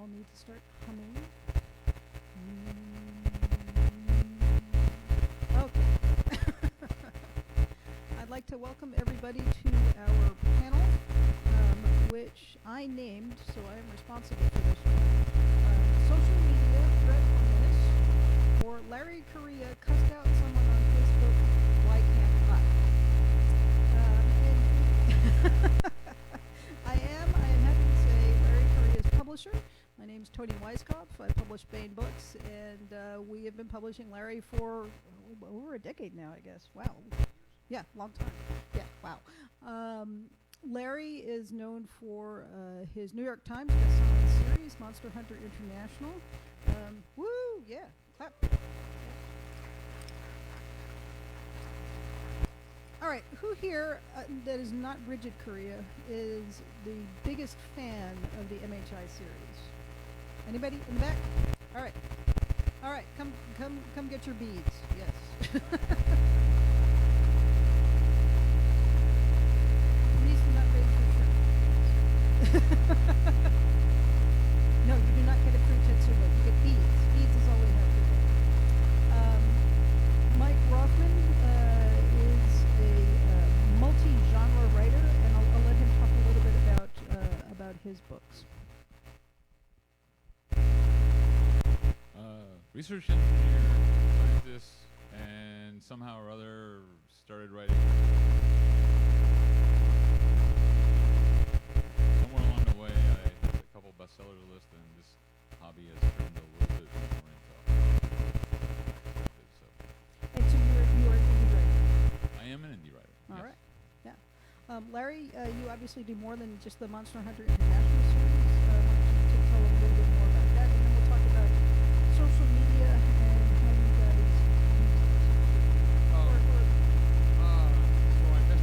all need to start humming. Okay. I'd like to welcome everybody to our panel, which I named, so I am responsible for this one. Social media threat or menace, or Larry Correia cussed out someone on Facebook. Why can't I? I am happy to say Larry Correia's publisher. My name's Toni Weisskopf. I publish Baen Books, and we have been publishing Larry for over a decade now, I guess. Wow. Yeah, long time. Yeah, wow. Larry is known for his New York Times bestselling series, Monster Hunter International. Woo, yeah, clap. All right, who here that is not Bridget Correia is the biggest fan of the MHI series? Anybody in the back? All right, come get your beads. Yes. Please do not raise your shirt. No, you do not get a fruit tetsuba. You get beads. Beads is all we have today. Mike Rothman is a multi-genre writer, and I'll let him talk a little bit about his books. Research engineer, scientist, and somehow or other started writing. Somewhere along the way, I hit a couple bestsellers list, and this hobby has turned a little bit more into. And so you are an indie writer. I am an indie writer. All yes. right. Yeah. Larry, you obviously do more than just the Monster Hunter International series. Why don't you tell a little bit more about that, and then we'll talk about social media and how you guys use it. So I best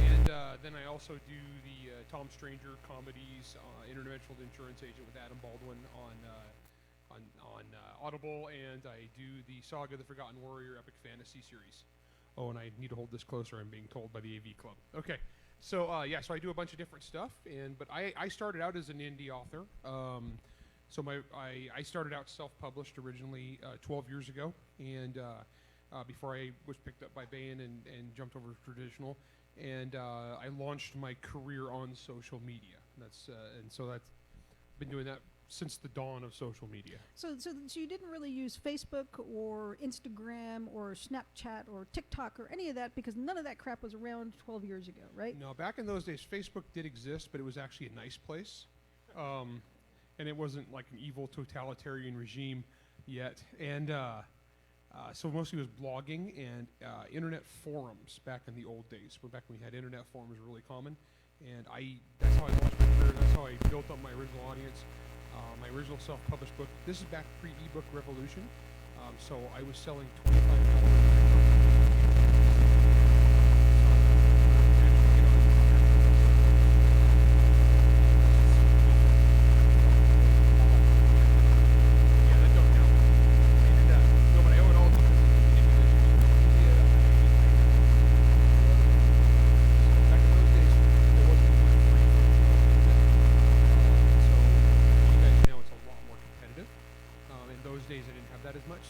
and then I also do the Tom Stranger comedies, Interdimensional Insurance Agent with Adam Baldwin on Audible, and I do the Saga the Forgotten Warrior epic fantasy series. Oh, and I need to hold this closer, I'm being told by the AV Club. Okay, so yeah, so I do a bunch of different stuff, but I started out as an indie author. So I started out self-published originally 12 years ago, and before I was picked up by Baen and jumped over to traditional, and I launched my career on social media. So that's been doing that since the dawn of social media. So you didn't really use Facebook or Instagram or Snapchat or TikTok or any of that, because none of that crap was around 12 years ago, right? No, back in those days, Facebook did exist, but it was actually a nice place. And it wasn't like an evil totalitarian regime yet. And so mostly it was blogging and internet forums back in the old days, back when we had internet forums were really common. And that's how I launched my career. That's how I built up my original audience. My original self-published book. This is back pre-ebook revolution. So I was selling $25.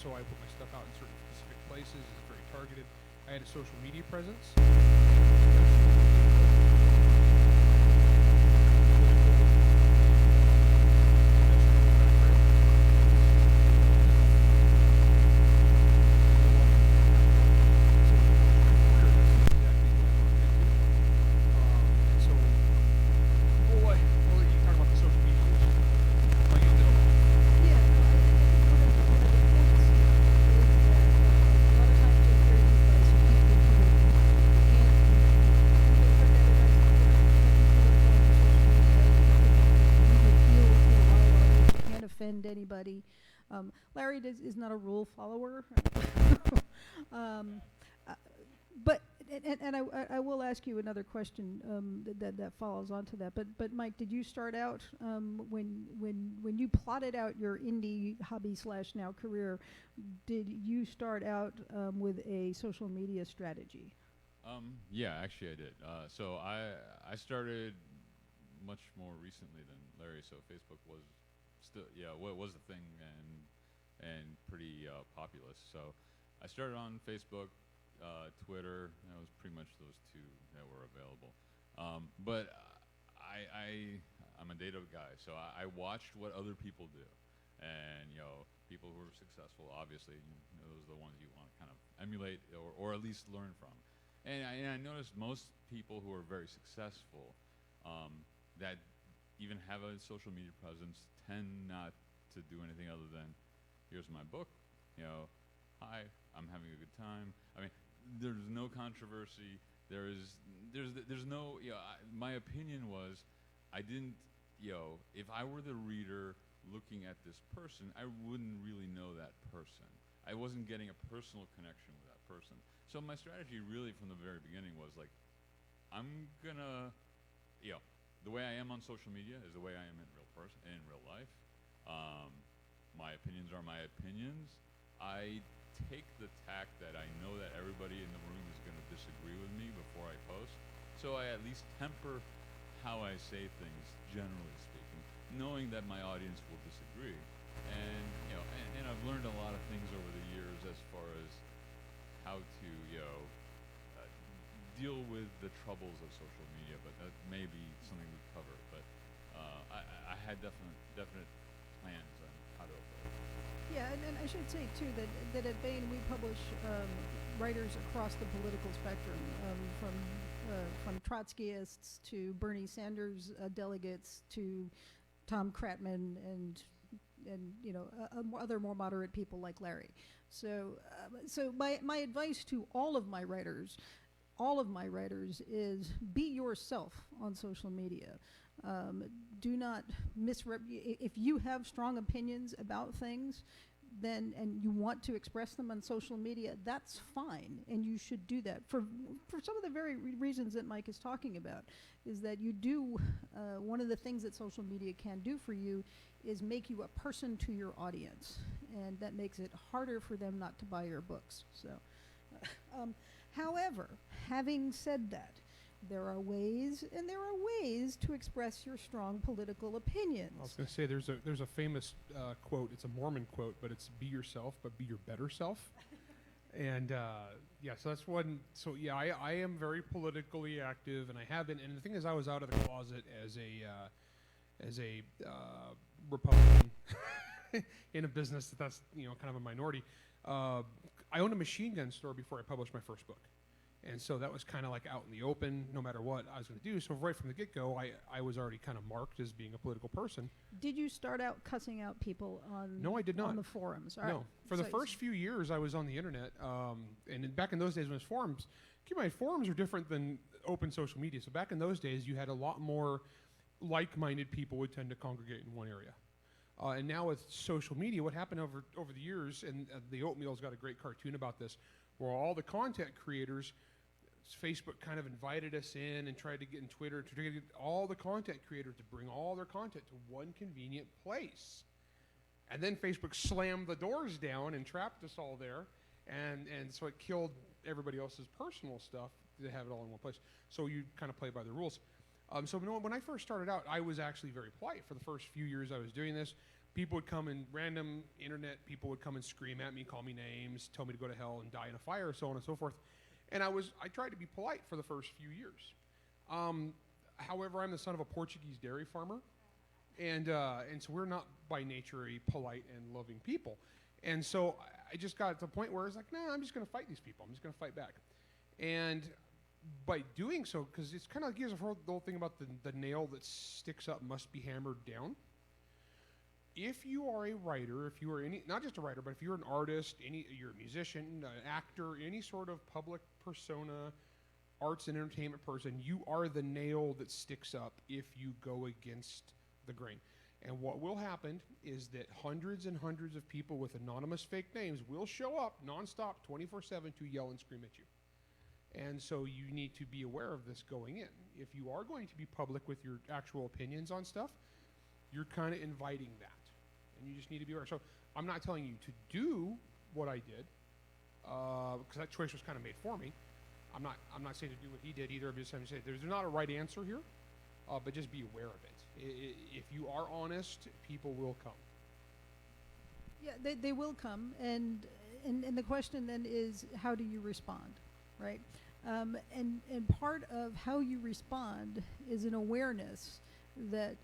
So I put my stuff out in certain specific places. It's very targeted. I had a social media presence. Anybody. Larry is not a rule follower. But I will ask you another question that follows onto that. But Mike, did you start out when you plotted out your indie hobby / now career? Did you start out with a social media strategy? Yeah, actually I did. So I started much more recently than Larry. So Facebook was still was the thing and pretty populous. So I started on Facebook. Twitter, that was pretty much those two that were available. But I'm a data guy, so I watched what other people do, and people who are successful, obviously, those are the ones you want to kind of emulate or at least learn from. And I noticed most people who are very successful that even have a social media presence tend not to do anything other than, here's my book, hi, I'm having a good time. I mean, there's no controversy. There's no, my opinion was, I didn't, if I were the reader looking at this person, I wouldn't really know that person. I wasn't getting a personal connection with that person. So my strategy really from the very beginning was like, I'm gonna, the way I am on social media is the way I am in real life. My opinions are my opinions. I take the tack that I know that everybody in the room is going to disagree with me before I post, so I at least temper how I say things, generally speaking, knowing that my audience will disagree. And and I've learned a lot of things over the years as far as how to deal with the troubles of social media, but that may be something we cover. But I had definite plans on how to avoid it. Yeah, and I should say too that at Baen we publish writers across the political spectrum, from Trotskyists to Bernie Sanders delegates to Tom Kratman and other more moderate people like Larry. So my advice to all of my writers is be yourself on social media. Do not if you have strong opinions about things, and you want to express them on social media, that's fine, and you should do that for some of the very reasons that Mike is talking about. Is that you do one of the things that social media can do for you is make you a person to your audience, and that makes it harder for them not to buy your books. So, however, having said that, there are ways to express your strong political opinions. I was going to say there's a famous quote. It's a Mormon quote, but it's "Be yourself, but be your better self." And so that's one. So yeah, I am very politically active, and I have been. And the thing is, I was out of the closet as a Republican in a business that's kind of a minority. I owned a machine gun store before I published my first book. And so that was kind of like out in the open, no matter what I was going to do. So right from the get-go, I was already kind of marked as being a political person. Did you start out cussing out people on? No, I did not. On the forums. All no, right. For the first few years, I was on the internet, and back in those days when it was forums, keep in mind, forums are different than open social media. So back in those days, you had a lot more like-minded people would tend to congregate in one area. And now with social media, what happened over the years, and the Oatmeal's got a great cartoon about this, where all the content creators, Facebook kind of invited us in and tried to get in Twitter to get all the content creators to bring all their content to one convenient place. And then Facebook slammed the doors down and trapped us all there, and so it killed everybody else's personal stuff to have it all in one place. So you kind of play by the rules. So when I first started out, I was actually very polite. For the first few years I was doing this, people would come in, random internet people would come and scream at me, call me names, tell me to go to hell and die in a fire, so on and so forth. And I tried to be polite for the first few years. However, I'm the son of a Portuguese dairy farmer, and so we're not by nature a polite and loving people. And so I just got to the point where I was like, nah, I'm just going to fight these people. I'm just going to fight back. And by doing so, because it's kind of like the whole thing about the nail that sticks up must be hammered down. If you are a writer, if you are not just a writer, but if you're an artist, you're a musician, an actor, any sort of public persona, arts and entertainment person, you are the nail that sticks up if you go against the grain. And what will happen is that hundreds and hundreds of people with anonymous fake names will show up nonstop 24/7 to yell and scream at you. And so you need to be aware of this going in. If you are going to be public with your actual opinions on stuff, you're kind of inviting that. And you just need to be aware. So I'm not telling you to do what I did, because that choice was kind of made for me. I'm not saying to do what he did either. I'm just saying there's not a right answer here, but just be aware of it. If you are honest, people will come. Yeah, they will come, and the question then is, how do you respond, right? And part of how you respond is an awareness that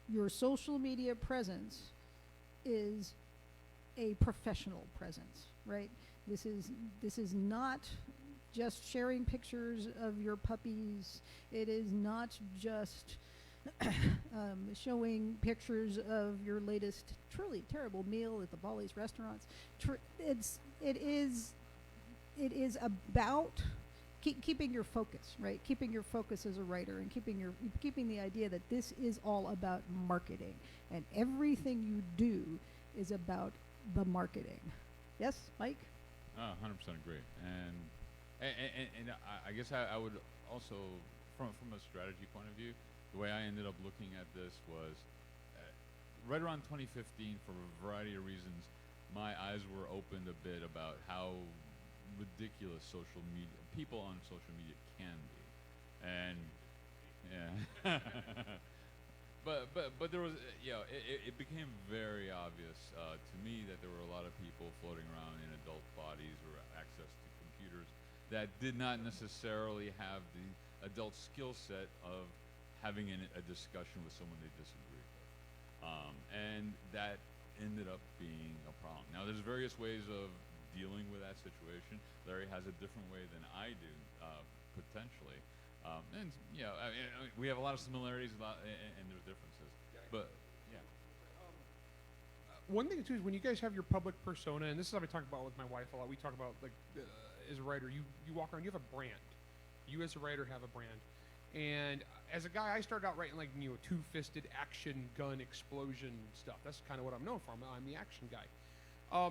your social media presence is a professional presence, right? This is not just sharing pictures of your puppies. It is not just showing pictures of your latest truly terrible meal at the Bolly's restaurants. It is about keeping your focus, right? Keeping your focus as a writer, and keeping the idea that this is all about marketing, and everything you do is about the marketing. Yes, Mike? 100% agree. And I guess I would also, from a strategy point of view, the way I ended up looking at this was right around 2015, for a variety of reasons, my eyes were opened a bit about how ridiculous people on social media can be. And yeah. But there was, it became very obvious to me that there were a lot of people floating around in adult bodies or access to computers that did not necessarily have the adult skill set of having a discussion with someone they disagreed with. And that ended up being a problem. Now, there's various ways of dealing with that situation. Larry has a different way than I do, potentially. And, we have a lot of similarities and there's differences. But, yeah. One thing, too, is when you guys have your public persona, and this is what I talk about with my wife a lot, we talk about, like, as a writer, you walk around, you have a brand. You as a writer have a brand. And as a guy, I started out writing, like, two-fisted action gun explosion stuff. That's kind of what I'm known for. I'm the action guy.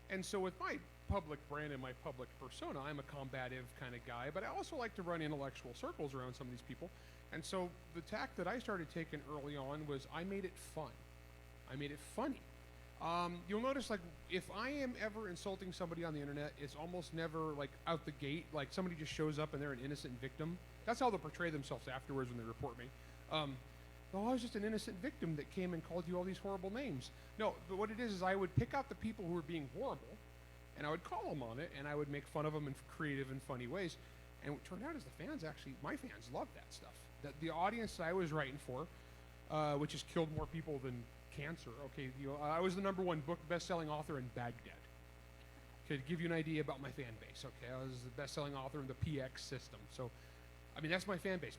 And so with my public brand and my public persona, I'm a combative kind of guy, but I also like to run intellectual circles around some of these people. And so the tack that I started taking early on was I made it fun. I made it funny. You'll notice, like, if I am ever insulting somebody on the internet, it's almost never, like, out the gate. Like, somebody just shows up and they're an innocent victim. That's how they'll portray themselves afterwards when they report me. I was just an innocent victim that came and called you all these horrible names. No, but what it is I would pick out the people who were being horrible, and I would call them on it, and I would make fun of them in creative and funny ways. And what turned out is my fans loved that stuff. That the audience I was writing for, which has killed more people than cancer. Okay, I was the #1 book best-selling author in Baghdad. Okay, to give you an idea about my fan base. Okay, I was the best-selling author in the PX system. So, I mean, that's my fan base.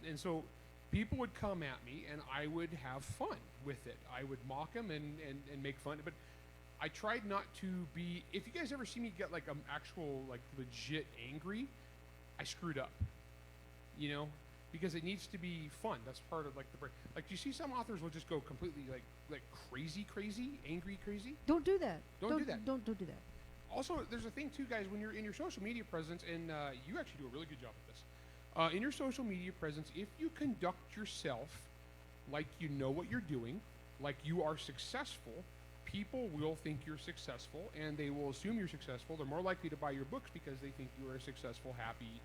And so people would come at me, and I would have fun with it. I would mock them and make fun. But I tried not to be. If you guys ever see me get like actual like legit angry, I screwed up. Because it needs to be fun. That's part of like the break. Like you see, some authors will just go completely like crazy, angry, crazy. Don't do that. Don't do that. Don't do that. Also, there's a thing too, guys. When you're in your social media presence, and you actually do a really good job of this. In your social media presence, if you conduct yourself like you know what you're doing, like you are successful, people will think you're successful, and they will assume you're successful. They're more likely to buy your books because they think you are a successful, happy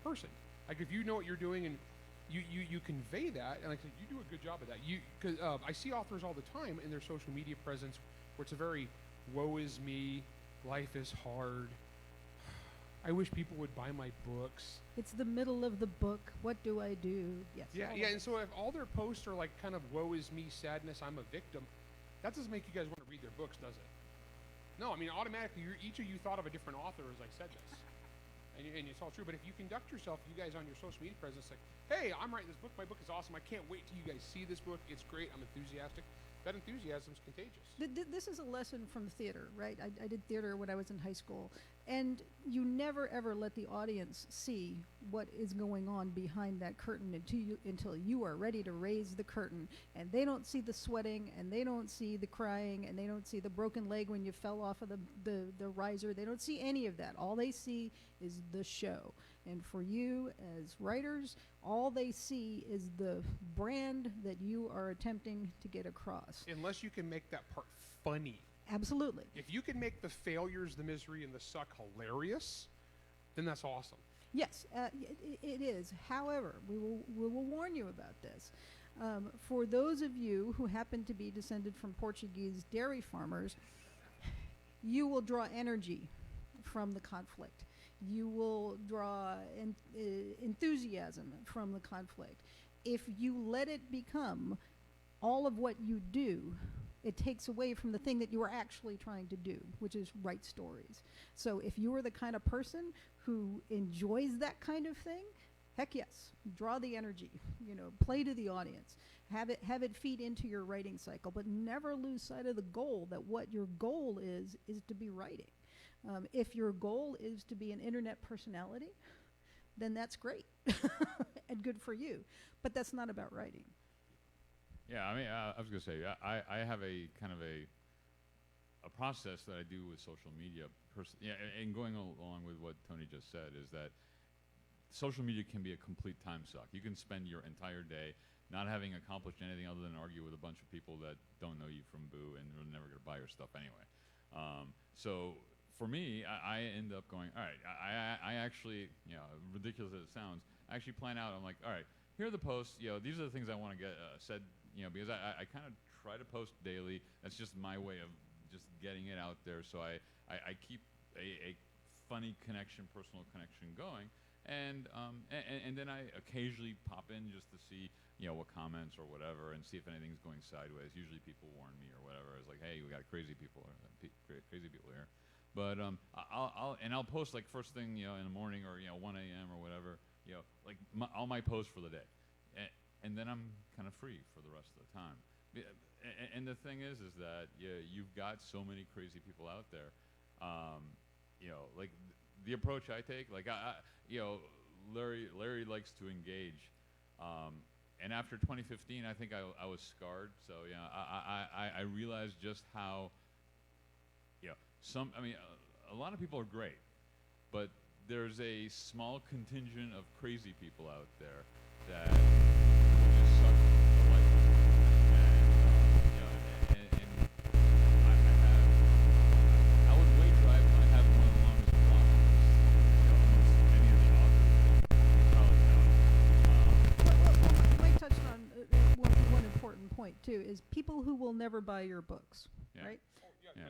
person. Like if you know what you're doing and you convey that, and like you do a good job of that. Cause I see authors all the time in their social media presence where it's a very woe is me, life is hard. I wish people would buy my books. It's the middle of the book. What do I do? Yes. Yeah. And so if all their posts are like kind of woe is me, sadness, I'm a victim, that doesn't make you guys want to read their books, does it? No, I mean automatically, each of you thought of a different author as I said this. And it's all true, but if you conduct yourself, you guys on your social media presence, like, hey, I'm writing this book, my book is awesome, I can't wait till you guys see this book, it's great, I'm enthusiastic. That enthusiasm is contagious. This is a lesson from theater, right? I did theater when I was in high school, and you never ever let the audience see what is going on behind that curtain until you are ready to raise the curtain, and they don't see the sweating, and they don't see the crying, and they don't see the broken leg when you fell off of the riser. They don't see any of that. All they see is the show. And for you as writers, all they see is the brand that you are attempting to get across. Unless you can make that part funny. Absolutely. If you can make the failures, the misery, and the suck hilarious, then that's awesome. Yes, it is. However, we will warn you about this. For those of you who happen to be descended from Portuguese dairy farmers, you will draw energy from the conflict. You will draw enthusiasm from the conflict. If you let it become all of what you do, it takes away from the thing that you are actually trying to do, which is write stories. So if you are the kind of person who enjoys that kind of thing, heck yes, draw the energy, play to the audience, have it feed into your writing cycle, but never lose sight of the goal, that what your goal is to be writing. If your goal is to be an internet personality, then that's great and good for you, but that's not about writing. Yeah, I mean, I was going to say, I have a kind of a process that I do with social media. And going along with what Toni just said is that social media can be a complete time suck. You can spend your entire day not having accomplished anything other than argue with a bunch of people that don't know you from Boo and are never going to buy your stuff anyway. So for me, I end up going, all right, I actually, ridiculous as it sounds, I actually plan out, I'm like, all right, here are the posts, these are the things I want to get said, because I kind of try to post daily. That's just my way of just getting it out there. So I keep a funny connection, personal connection going. And then I occasionally pop in just to see, what comments or whatever, and see if anything's going sideways. Usually people warn me or whatever. It's like, hey, we got crazy people here. But I'll post like first thing, in the morning or 1 a.m. or whatever. Like all my posts for the day, and then I'm kind of free for the rest of the time. And the thing is that you've got so many crazy people out there. Like the approach I take, like Larry likes to engage, and after 2015, I think I was scarred. So I realized just how a lot of people are great, but there's a small contingent of crazy people out there that just suck the life out of you. And I would way drive, and I have one of the longest blogs, amongst any of the authors you probably know. Mike touched on one important point too, is people who will never buy your books, right? Yeah.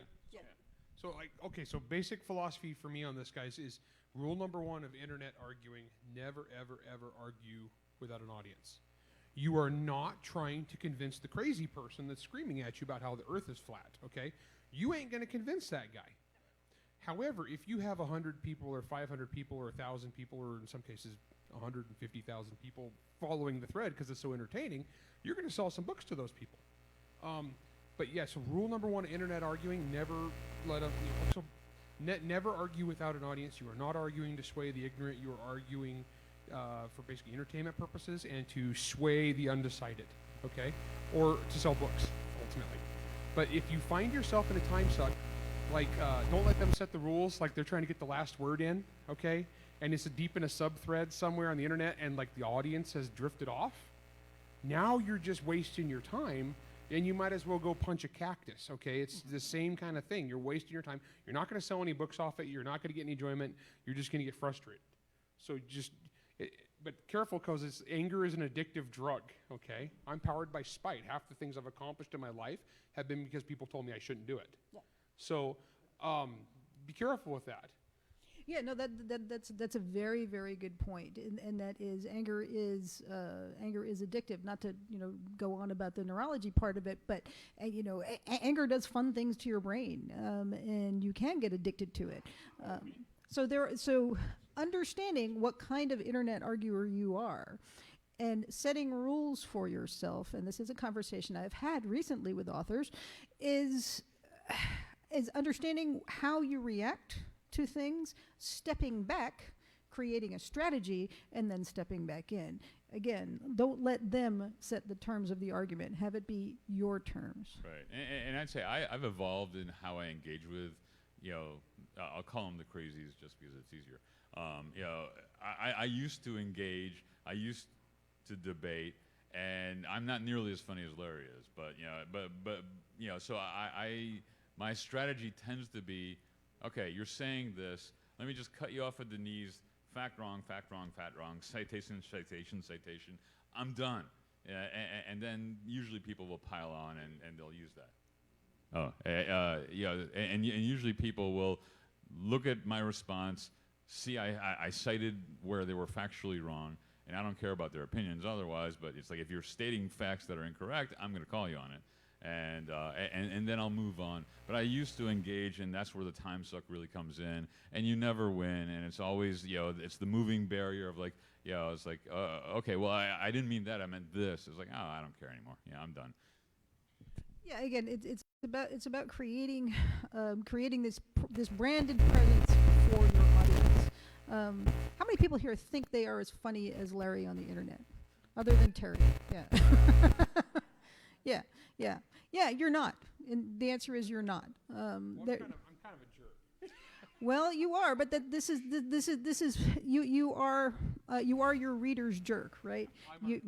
So so basic philosophy for me on this, guys, is rule number one of internet arguing: never, ever, ever argue without an audience. You are not trying to convince the crazy person that's screaming at you about how the earth is flat, okay? You ain't going to convince that guy. However, if you have 100 people or 500 people or 1,000 people or in some cases 150,000 people following the thread because it's so entertaining, you're going to sell some books to those people. But yes, rule number one, internet arguing: never let up. Never argue without an audience. You are not arguing to sway the ignorant. You are arguing for basically entertainment purposes and to sway the undecided, okay, or to sell books ultimately. But if you find yourself in a time suck, like don't let them set the rules. Like they're trying to get the last word in, okay, and it's deep in a sub-thread somewhere on the internet, and like the audience has drifted off. Now you're just wasting your time. And you might as well go punch a cactus, okay? It's the same kind of thing. You're wasting your time. You're not going to sell any books off it. You're not going to get any enjoyment. You're just going to get frustrated. So but careful, because anger is an addictive drug, okay? I'm powered by spite. Half the things I've accomplished in my life have been because people told me I shouldn't do it. Yeah. So be careful with that. Yeah, no, that's a very, very good point, and that is anger is addictive. Not to go on about the neurology part of it, but anger does fun things to your brain, and you can get addicted to it. So understanding what kind of internet arguer you are, and setting rules for yourself, and this is a conversation I've had recently with authors, is understanding how you react to things, stepping back, creating a strategy, and then stepping back in. Again, don't let them set the terms of the argument. Have it be your terms. Right, and I'd say I've evolved in how I engage with I'll call them the crazies just because it's easier. I used to engage. I used to debate, and I'm not nearly as funny as Larry is. But so my strategy tends to be, okay, you're saying this. Let me just cut you off at the knees. Fact wrong, fact wrong, fact wrong. Citation, citation, citation. I'm done. And then usually people will pile on and they'll use that. And usually people will look at my response, see I cited where they were factually wrong, and I don't care about their opinions otherwise, but it's like if you're stating facts that are incorrect, I'm going to call you on it. And then I'll move on. But I used to engage, and that's where the time suck really comes in. And you never win, and it's always, it's the moving barrier of like, it's like, okay, well, I didn't mean that, I meant this. It's like, oh, I don't care anymore. Yeah, I'm done. Yeah, again, it's about creating this branded presence for your audience. How many people here think they are as funny as Larry on the internet, other than Terry? Yeah. Yeah, you're not. And the answer is you're not. I'm kind of a jerk. Well, you are, but this is you are your reader's jerk, right? You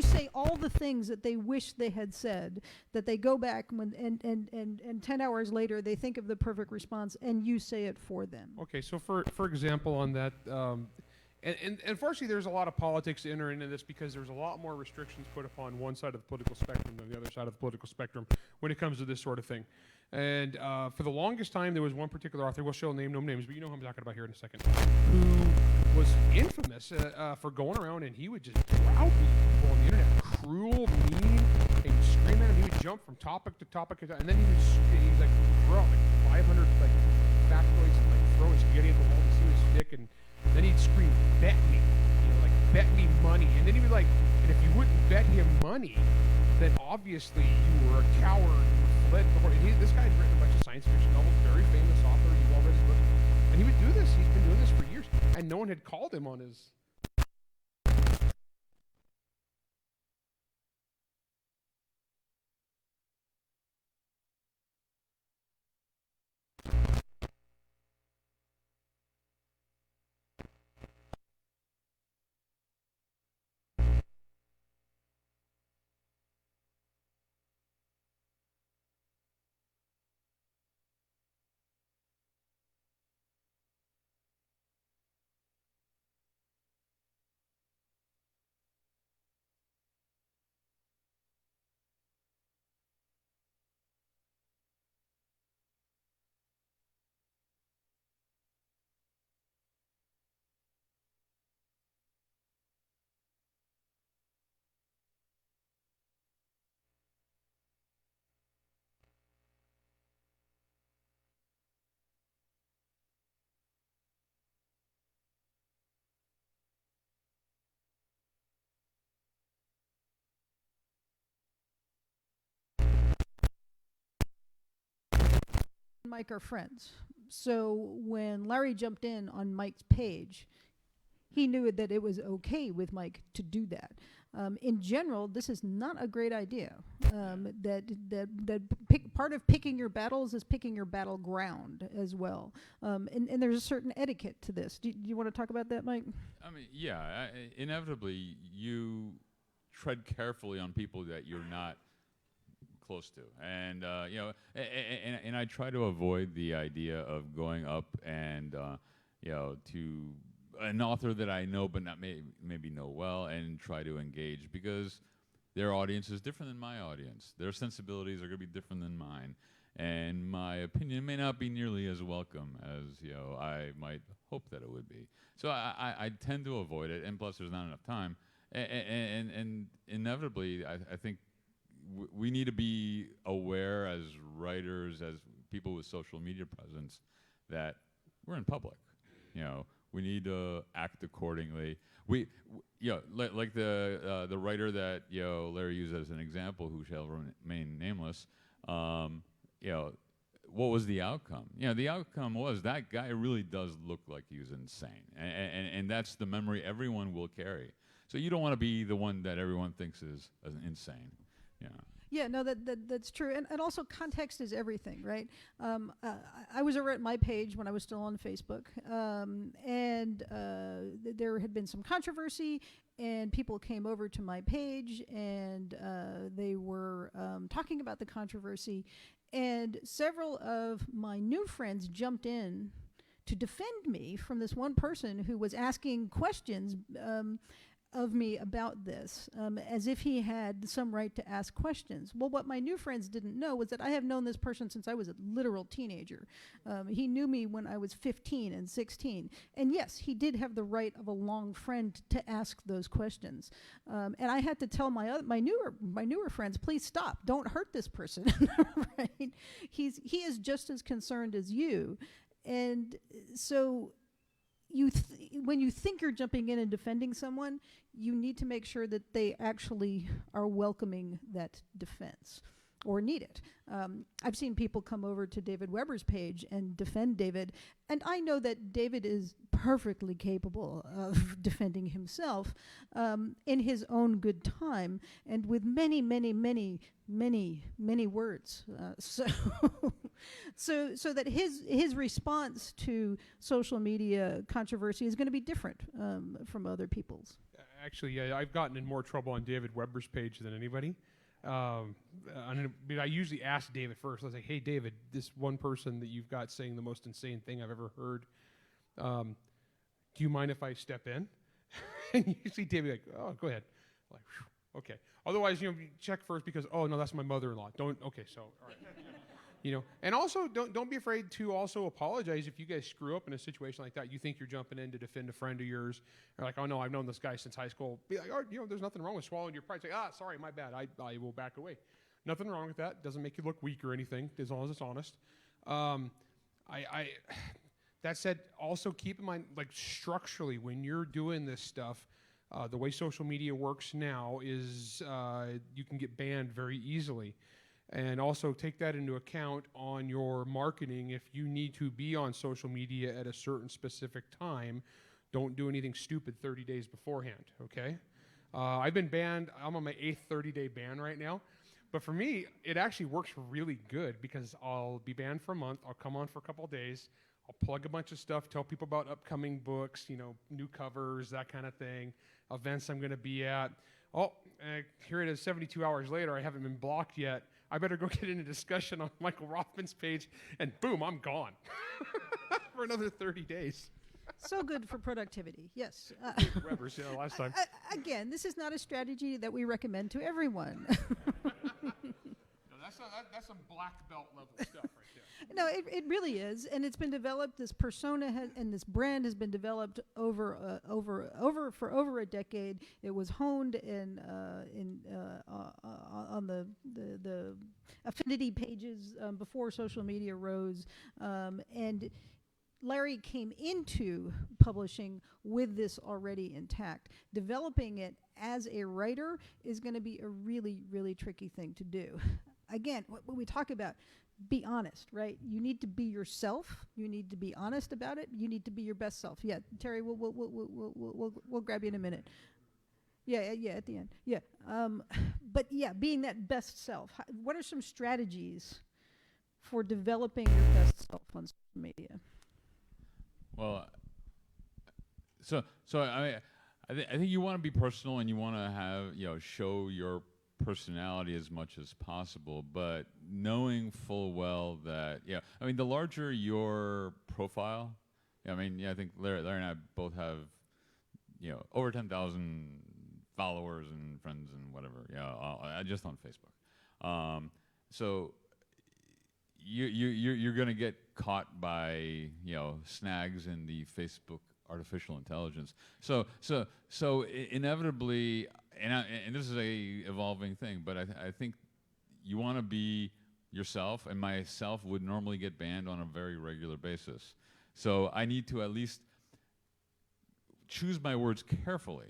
say all the things that they wish they had said, that they go back and 10 hours later they think of the perfect response and you say it for them. Okay, so for example on that, and unfortunately there's a lot of politics to enter into this because there's a lot more restrictions put upon one side of the political spectrum than the other side of the political spectrum when it comes to this sort of thing. And for the longest time, there was one particular author, she'll name no names, but you know who I'm talking about here in a second, who was infamous for going around and he would just browbeat people on the internet, cruel, mean, and he'd scream at him. He would jump from topic to topic, and then he would like throw out like 500 like factoids and like throw his spaghetti at the wall to see his stick, and then he'd scream, "Bet me," like bet me money, and then he'd be like, and if you wouldn't bet him money, then obviously you were a coward. Fled before. This guy had written a bunch of science fiction novels, very famous author. You've all read his book, and he would do this. He's been doing this for years, and no one had called him on his. Mike are friends. So when Larry jumped in on Mike's page, he knew that it was okay with Mike to do that. In general, this is not a great idea. Part of picking your battles is picking your battleground as well. And there's a certain etiquette to this. Do you want to talk about that, Mike? I mean, yeah, inevitably you tread carefully on people that you're not close to, and and I try to avoid the idea of going up and to an author that I know but not maybe know well and try to engage, because their audience is different than my audience. Their sensibilities are going to be different than mine, and my opinion may not be nearly as welcome as I might hope that it would be. So I tend to avoid it, and plus there's not enough time, and inevitably I think we need to be aware as writers, as people with social media presence, that we're in public. We need to act accordingly. Like the writer that Larry used as an example, who shall remain nameless. What was the outcome? The outcome was that guy really does look like he was insane, and that's the memory everyone will carry. So you don't want to be the one that everyone thinks is insane. Yeah. Yeah, no, that's true, and also context is everything, right? I was over at my page when I was still on Facebook, and there had been some controversy, and people came over to my page, and they were talking about the controversy, and several of my new friends jumped in to defend me from this one person who was asking questions of me about this, as if he had some right to ask questions. Well, what my new friends didn't know was that I have known this person since I was a literal teenager. He knew me when I was 15 and 16. And yes, he did have the right of a long friend to ask those questions. And I had to tell my newer friends, please stop, don't hurt this person. Right? He is just as concerned as you. And so when you think you're jumping in and defending someone, you need to make sure that they actually are welcoming that defense or need it. I've seen people come over to David Weber's page and defend David, and I know that David is perfectly capable of defending himself in his own good time and with many, many, many, many, many words. So that his response to social media controversy is going to be different from other people's. Actually, yeah, I've gotten in more trouble on David Weber's page than anybody. I usually ask David first. I was like, hey, David, this one person that you've got saying the most insane thing I've ever heard, do you mind if I step in? And you see David like, oh, go ahead. I'm like, whew, okay. Otherwise, you check first because, oh, no, that's my mother-in-law. Okay, so, all right. And also don't be afraid to also apologize if you guys screw up in a situation like that. You think you're jumping in to defend a friend of yours. You're like, oh no, I've known this guy since high school. Be like, oh, there's nothing wrong with swallowing your pride. Say, sorry, my bad. I will back away. Nothing wrong with that. Doesn't make you look weak or anything, as long as it's honest. That said, also keep in mind, like structurally, when you're doing this stuff, the way social media works now is you can get banned very easily. And also take that into account on your marketing. If you need to be on social media at a certain specific time, don't do anything stupid 30 days beforehand, okay? I've been banned. I'm on my 8th 30-day ban right now. But for me, it actually works really good because I'll be banned for a month. I'll come on for a couple of days. I'll plug a bunch of stuff, tell people about upcoming books, new covers, that kind of thing, events I'm going to be at. Oh, here it is 72 hours later. I haven't been blocked yet. I better go get in a discussion on Michael Rothman's page, and boom, I'm gone for another 30 days. So good for productivity, yes. Weber's, last time. Again, this is not a strategy that we recommend to everyone. That's some black belt level stuff right there. No, it really is, and it's been developed. This persona and this brand has been developed for over a decade. It was honed on the affinity pages before social media rose, and Larry came into publishing with this already intact. Developing it as a writer is going to be a really, really tricky thing to do. Again, when we talk about be honest, right? You need to be yourself. You need to be honest about it. You need to be your best self. Yeah, Terry, we'll grab you in a minute. Yeah, at the end. Yeah, but yeah, being that best self. What are some strategies for developing your best self on social media? Well, so I think you want to be personal and you want to have show your personality as much as possible, but knowing full well that the larger your profile, I think Larry and I both have over 10,000 followers and friends and whatever, just on Facebook. So you're gonna get caught by snags in the Facebook artificial intelligence. So inevitably. And this is a evolving thing, but I think you want to be yourself, and myself would normally get banned on a very regular basis. So I need to at least choose my words carefully,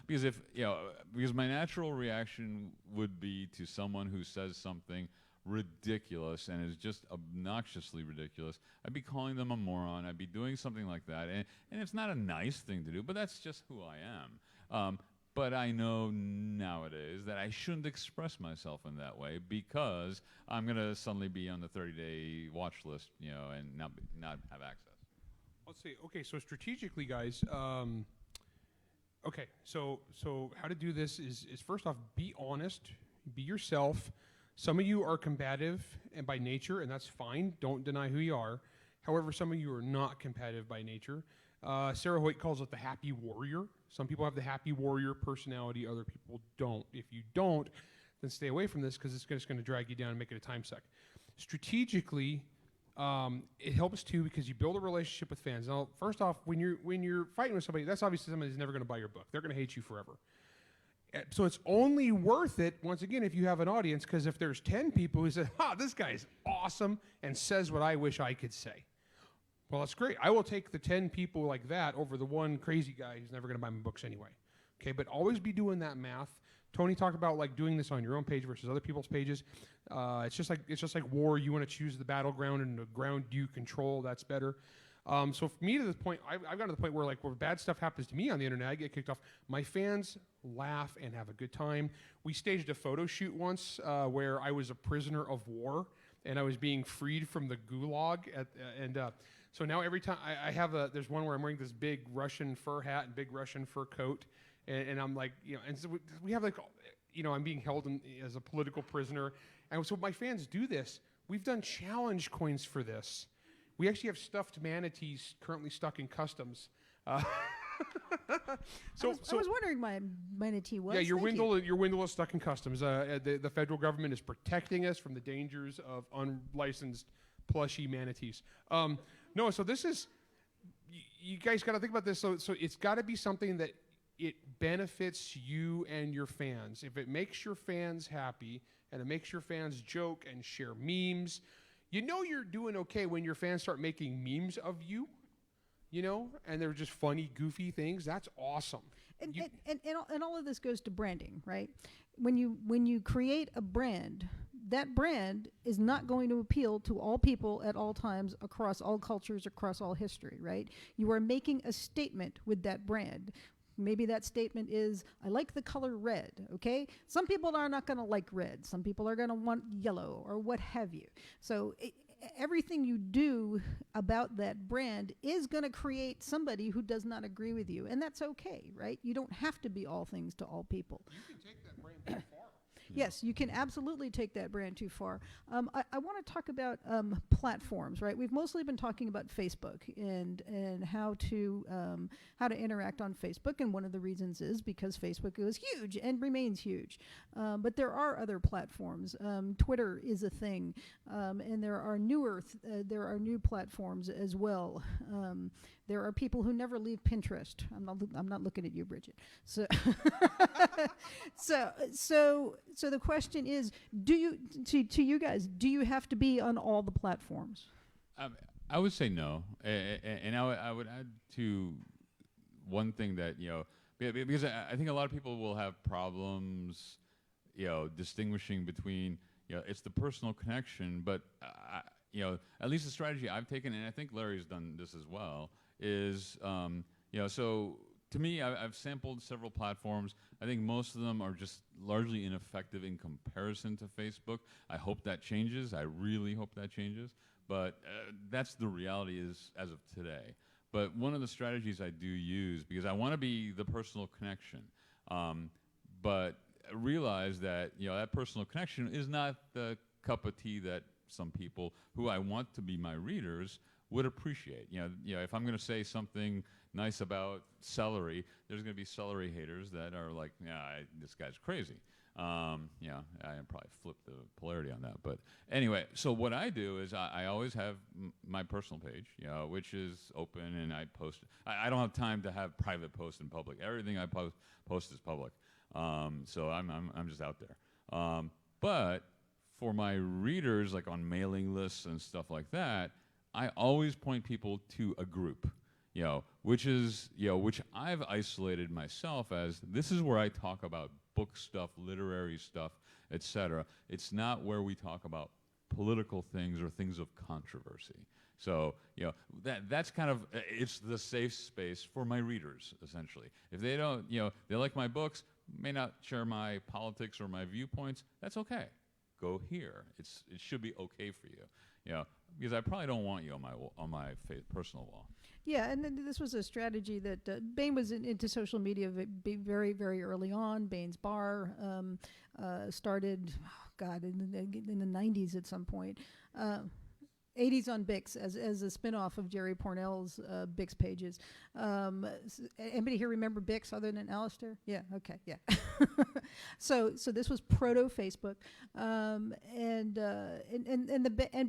because my natural reaction would be to someone who says something ridiculous and is just obnoxiously ridiculous. I'd be calling them a moron. I'd be doing something like that, and it's not a nice thing to do, but that's just who I am. But I know nowadays that I shouldn't express myself in that way because I'm going to suddenly be on the 30-day watch list, and not have access. Let's see. Okay, so strategically, guys. Okay, so how to do this is first off, be honest, be yourself. Some of you are combative and by nature, and that's fine. Don't deny who you are. However, some of you are not combative by nature. Sarah Hoyt calls it the happy warrior. Some people have the happy warrior personality, other people don't. If you don't, then stay away from this because it's just going to drag you down and make it a time suck. Strategically, it helps too because you build a relationship with fans. Now, first off, when you're fighting with somebody, that's obviously somebody who's never going to buy your book. They're going to hate you forever. So it's only worth it, once again, if you have an audience, because if there's 10 people who say, this guy's awesome, and says what I wish I could say. Well, that's great. I will take the 10 people like that over the one crazy guy who's never going to buy my books anyway. Okay, but always be doing that math. Tony talked about like doing this on your own page versus other people's pages. It's just like war. You want to choose the battleground and the ground you control. That's better. So for me, to the point, I've gotten to the point where like where bad stuff happens to me on the internet, I get kicked off. My fans laugh and have a good time. We staged a photo shoot once where I was a prisoner of war and I was being freed from the gulag so now every time I have there's one where I'm wearing this big Russian fur hat and big Russian fur coat, and I'm like, and so we have like, I'm being held as a political prisoner, and so my fans do this. We've done challenge coins for this. We actually have stuffed manatees currently stuck in customs. I was wondering my manatee was. Yeah, your Wendell is stuck in customs. The federal government is protecting us from the dangers of unlicensed plushy manatees. No, so this is, you guys got to think about this. So it's got to be something that it benefits you and your fans. If it makes your fans happy and it makes your fans joke and share memes, you're doing okay when your fans start making memes of you, and they're just funny, goofy things. That's awesome. And all of this goes to branding, right? When you create a brand, that brand is not going to appeal to all people at all times across all cultures, across all history, right? You are making a statement with that brand. Maybe that statement is, I like the color red, okay? Some people are not going to like red. Some people are going to want yellow or what have you. So everything you do about that brand is going to create somebody who does not agree with you, and that's okay, right? You don't have to be all things to all people. You can take that brand too far. Yes, you can absolutely take that brand too far. I want to talk about platforms, right? We've mostly been talking about Facebook and how to interact on Facebook, and one of the reasons is because Facebook is huge and remains huge. But there are other platforms. Twitter is a thing, and there are new platforms as well. There are people who never leave Pinterest. I'm not looking at you, Bridget. So, so the question is, do you guys, do you have to be on all the platforms? I would say no, and I would add to one thing that because I think a lot of people will have problems, distinguishing between it's the personal connection, but at least the strategy I've taken, and I think Larry's done this as well, is so to me, I've sampled several platforms. I think most of them are just largely ineffective in comparison to Facebook. I hope that changes. I really hope that changes. But that's the reality as of today. But one of the strategies I do use, because I want to be the personal connection, but realize that that personal connection is not the cup of tea that some people who I want to be my readers would appreciate. If I'm going to say something nice about celery, there's going to be celery haters that are like, this guy's crazy. I probably flip the polarity on that. But anyway, so what I do is I always have my personal page, which is open, and I post. I don't have time to have private posts in public. Everything I post is public. So I'm just out there. But for my readers, like on mailing lists and stuff like that, I always point people to a group, which I've isolated myself as this is where I talk about book stuff, literary stuff, etc. It's not where we talk about political things or things of controversy. So, that's kind of, it's the safe space for my readers, essentially. If they don't, they like my books, may not share my politics or my viewpoints, that's okay. Go here. It should be okay for you, because I probably don't want you on my personal wall. Yeah, and then this was a strategy that Baen was into social media very, very early on. Baen's Bar started, in the 90s at some point. 80s on Bix as a spin-off of Jerry Pournelle's Bix pages. Anybody here remember Bix other than Alistair? Yeah, okay, yeah. So this was proto-Facebook. And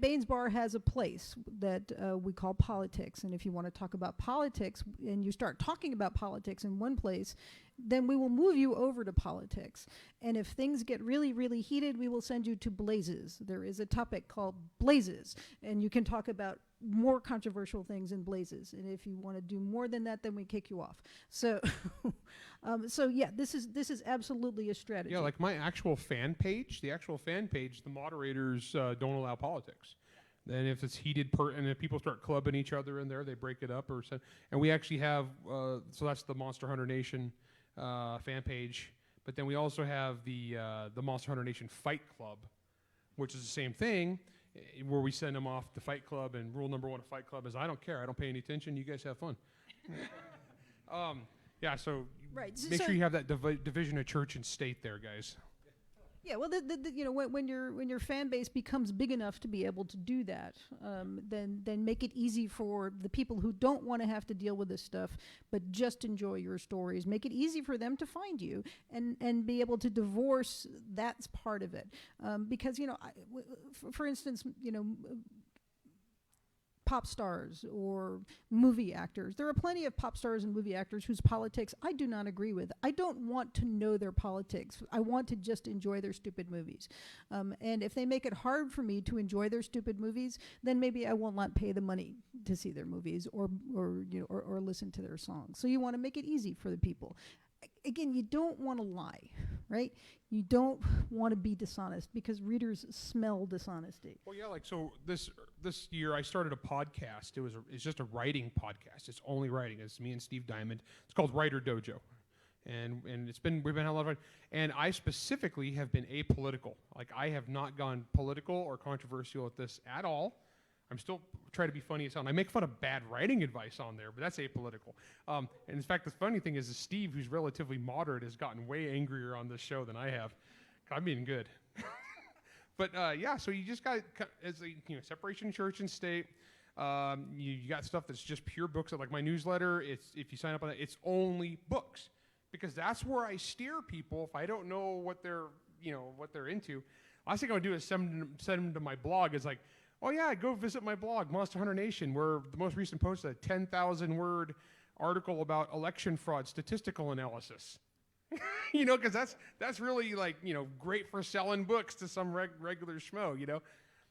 Baen's Bar has a place that we call politics. And if you want to talk about politics and you start talking about politics in one place, then we will move you over to politics. And if things get really, really heated, we will send you to Blazes. There is a topic called Blazes, and you can talk about more controversial things in Blazes. And if you want to do more than that, then we kick you off. So, this is absolutely a strategy. Yeah, like my actual fan page, the moderators don't allow politics. And if it's heated, and if people start clubbing each other in there, they break it up. And we actually have, so that's the Monster Hunter Nation fan page. But then we also have the Monster Hunter Nation Fight Club, which is the same thing, where we send them off to Fight Club. And rule number one of Fight Club is I don't care. I don't pay any attention. You guys have fun. So right. Make sure you have that division of church and state there, guys. Yeah, well, when your fan base becomes big enough to be able to do that, then make it easy for the people who don't want to have to deal with this stuff, but just enjoy your stories. Make it easy for them to find you and be able to divorce that's part of it. Because for instance, pop stars or movie actors. There are plenty of pop stars and movie actors whose politics I do not agree with. I don't want to know their politics. I want to just enjoy their stupid movies. And if they make it hard for me to enjoy their stupid movies, then maybe I will not pay the money to see their movies or listen to their songs. So you want to make it easy for the people. Again, you don't want to lie, right? You don't want to be dishonest because readers smell dishonesty. Well, yeah, like so this year I started a podcast. It's just a writing podcast. It's only writing. It's me and Steve Diamond. It's called Writer Dojo, and we've been having a lot of fun. And I specifically have been apolitical. Like I have not gone political or controversial with this at all. I'm still trying to be funny as hell. And I make fun of bad writing advice on there, but that's apolitical. And in fact, the funny thing is that Steve, who's relatively moderate, has gotten way angrier on this show than I have. I'm being good. But so you just got separation of church and state. You got stuff that's just pure books. Like my newsletter, if you sign up on that, it's only books because that's where I steer people. If I don't know what they're into, last thing I would do is send them to my blog. It's like, oh yeah, go visit my blog, Monster Hunter Nation, where the most recent post is a 10,000 word article about election fraud statistical analysis. Because that's really great for selling books to some regular schmo,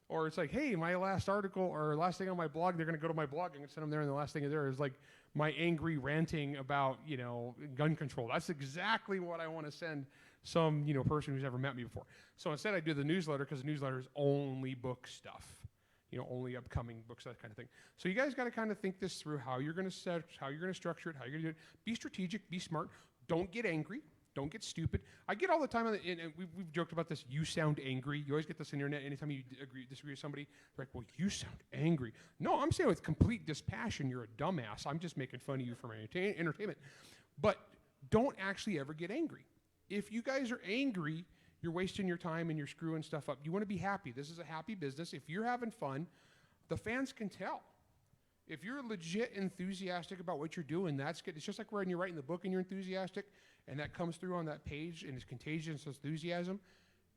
Or it's like, hey, my last article or last thing on my blog, they're going to go to my blog and send them there, and the last thing there is like my angry ranting about gun control. That's exactly what I want to send some person who's never met me before. So instead, I do the newsletter because the newsletter is only book stuff. Only upcoming books, that kind of thing. So you guys got to kind of think this through, how you're going to structure it, how you're going to do it. Be strategic, be smart. Don't get angry. Don't get stupid. I get all the time, and we've joked about this, you sound angry. You always get this on the internet. Anytime you disagree with somebody, they're like, well, you sound angry. No, I'm saying with complete dispassion, you're a dumbass. I'm just making fun of you for my entertainment. But don't actually ever get angry. If you guys are angry, you're wasting your time and you're screwing stuff up. You want to be happy. This is a happy business. If you're having fun, the fans can tell. If you're legit enthusiastic about what you're doing, that's good. It's just like when you're writing the book and you're enthusiastic, and that comes through on that page, and it's contagious enthusiasm.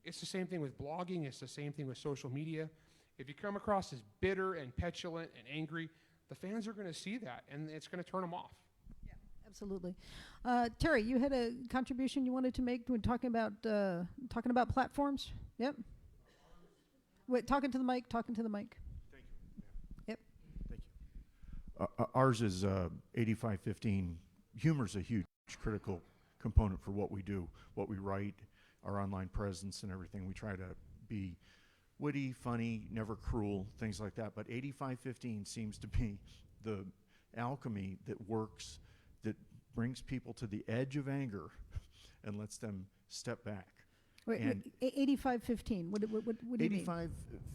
It's the same thing with blogging. It's the same thing with social media. If you come across as bitter and petulant and angry, the fans are going to see that, and it's going to turn them off. Absolutely. Terry, you had a contribution you wanted to make when talking about platforms? Yep. Wait, talking to the mic. Thank you. Yep. Thank you. Ours is 8515. Humor's a huge critical component for what we do, what we write, our online presence and everything. We try to be witty, funny, never cruel, things like that. But 8515 seems to be the alchemy that works, that brings people to the edge of anger and lets them step back. Wait, And 85-15. What do you mean?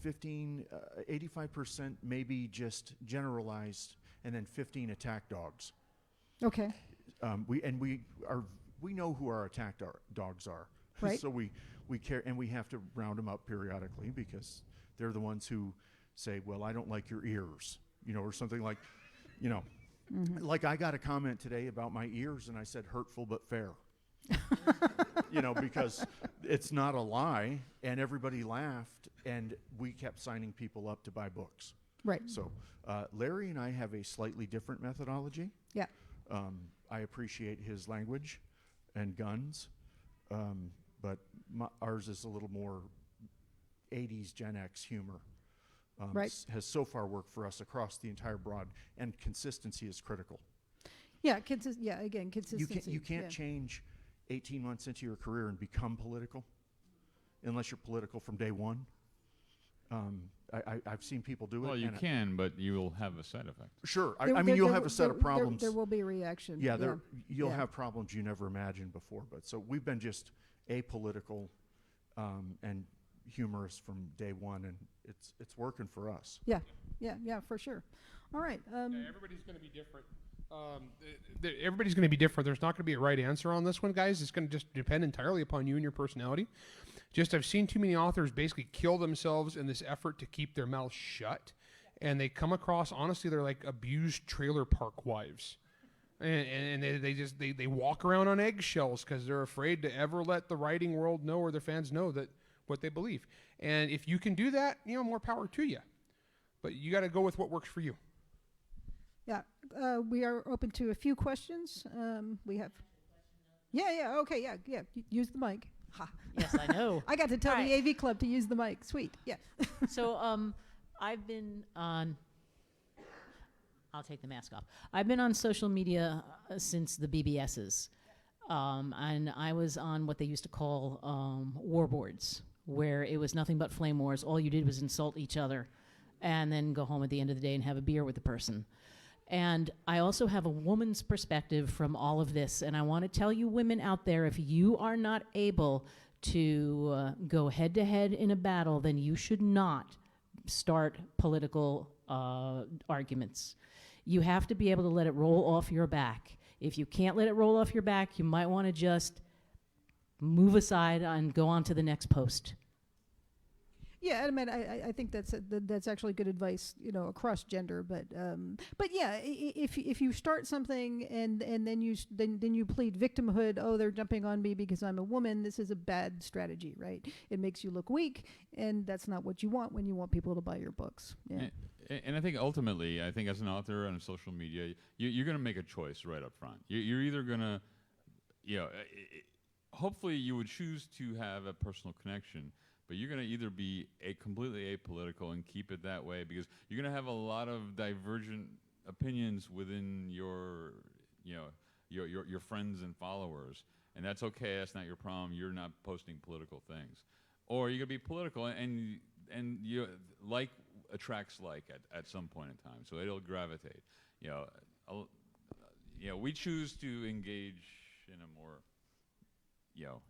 85-15, 85% maybe just generalized, and then 15 attack dogs. Okay. We know who our attack dogs are. Right. So we care, and we have to round them up periodically because they're the ones who say, well, I don't like your ears, or something like, Mm-hmm. like I got a comment today about my ears, and I said hurtful but fair. Because it's not a lie, and everybody laughed, and we kept signing people up to buy books. Right. So Larry and I have a slightly different methodology. Yeah. I appreciate his language and guns, but ours is a little more 80s Gen X humor. Right. Has so far worked for us across the entire broad, and consistency is critical. Yeah. Again, consistency. You can't change 18 months into your career and become political unless you're political from day one. I've seen people do it. Well, you can, but you will have a side effect. Sure. You'll have a set of problems. There will be a reaction. Yeah, you'll have problems you never imagined before. But so we've been just apolitical and humorous from day one, and it's working for us. Yeah, for sure. All right. Everybody's going to be different. Everybody's going to be different. There's not going to be a right answer on this one, guys. It's going to just depend entirely upon you and your personality. I've seen too many authors basically kill themselves in this effort to keep their mouths shut, and they come across, honestly, they're like abused trailer park wives, and they walk around on eggshells because they're afraid to ever let the writing world know or their fans know that what they believe. And if you can do that, more power to you. But you got to go with what works for you. Yeah, we are open to a few questions. We have. Yeah. Okay. Yeah. Use the mic. Ha. Yes, I know. I got to tell All the AV Club to use the mic. Sweet. Yeah. So I've been on. I'll take the mask off. I've been on social media since the BBSs, and I was on what they used to call war boards, where it was nothing but flame wars. All you did was insult each other, and then go home at the end of the day and have a beer with the person. And I also have a woman's perspective from all of this. And I want to tell you women out there, if you are not able to go head-to-head in a battle, then you should not start political arguments. You have to be able to let it roll off your back. If you can't let it roll off your back, you might want to just move aside and go on to the next post. Yeah, I mean, I think that's actually good advice, across gender. But yeah, if you start something and then you plead victimhood, oh, they're jumping on me because I'm a woman, this is a bad strategy, right? It makes you look weak, and that's not what you want when you want people to buy your books. Yeah. And I think ultimately, as an author on social media, you're going to make a choice right up front. You're either going to, hopefully you would choose to have a personal connection. But you're going to either be completely apolitical and keep it that way, because you're going to have a lot of divergent opinions within your friends and followers, and that's okay. That's not your problem. You're not posting political things, or you're going to be political, and you like attracts like at some point in time, so it'll gravitate. We choose to engage in a more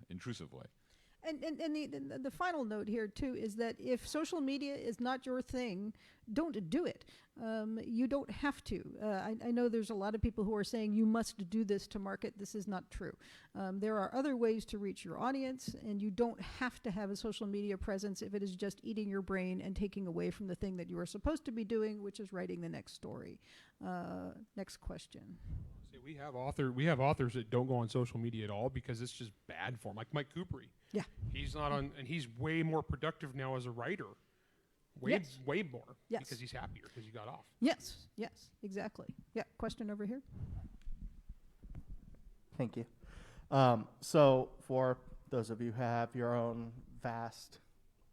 intrusive way. And the final note here, too, is that if social media is not your thing, don't do it. You don't have to. I know there's a lot of people who are saying you must do this to market. This is not true. There are other ways to reach your audience, and you don't have to have a social media presence if it is just eating your brain and taking away from the thing that you are supposed to be doing, which is writing the next story. Next question. We have authors that don't go on social media at all because it's just bad for them. Like Mike Coopery. Yeah. He's not on, and he's way more productive now as a writer. Way more. Yes. Because he's happier because he got off. Yes, exactly. Yeah, question over here. Thank you. So for those of you who have your own vast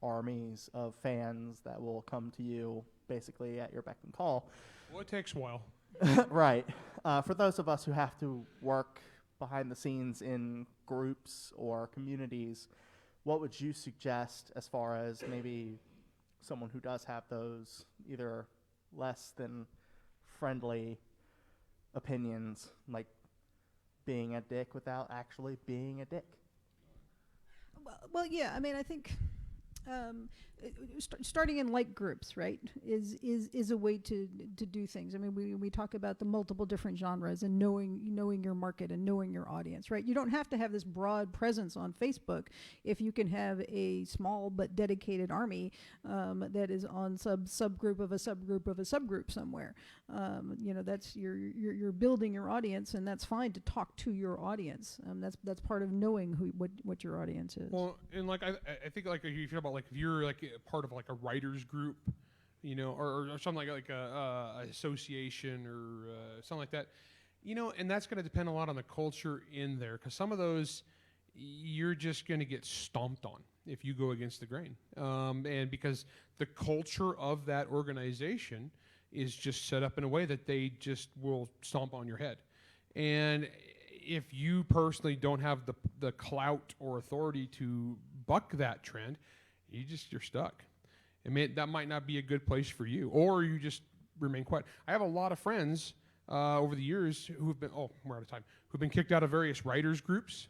armies of fans that will come to you basically at your beck and call. Well, it takes a while. Right. For those of us who have to work behind the scenes in groups or communities, what would you suggest as far as maybe someone who does have those either less than friendly opinions, like being a dick without actually being a dick. Well, yeah. I mean, I think starting in like groups, right, is a way to do things. I mean, we talk about the multiple different genres and knowing your market and knowing your audience, right? You don't have to have this broad presence on Facebook if you can have a small but dedicated army that is on subgroup of a subgroup of a subgroup somewhere. That's you're building your audience, and that's fine to talk to your audience. That's part of knowing what your audience is. Well, and like I think like if you feel about like if you're like a part of like a writers group, or something like a association or something like that, and that's going to depend a lot on the culture in there, because some of those you're just going to get stomped on if you go against the grain, and because the culture of that organization is just set up in a way that they just will stomp on your head. And if you personally don't have the clout or authority to buck that trend, you're stuck. I mean, that might not be a good place for you, or you just remain quiet. I have a lot of friends over the years who've been, we're out of time, who've been kicked out of various writers groups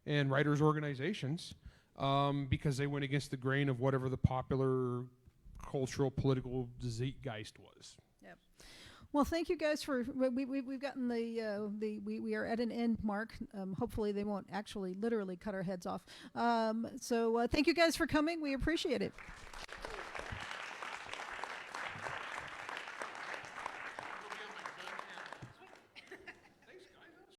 and writers organizations because they went against the grain of whatever the popular cultural political zeitgeist was. Yep. Well, thank you guys for we've gotten we are at an end mark. Hopefully they won't actually literally cut our heads off. So thank you guys for coming. We appreciate it.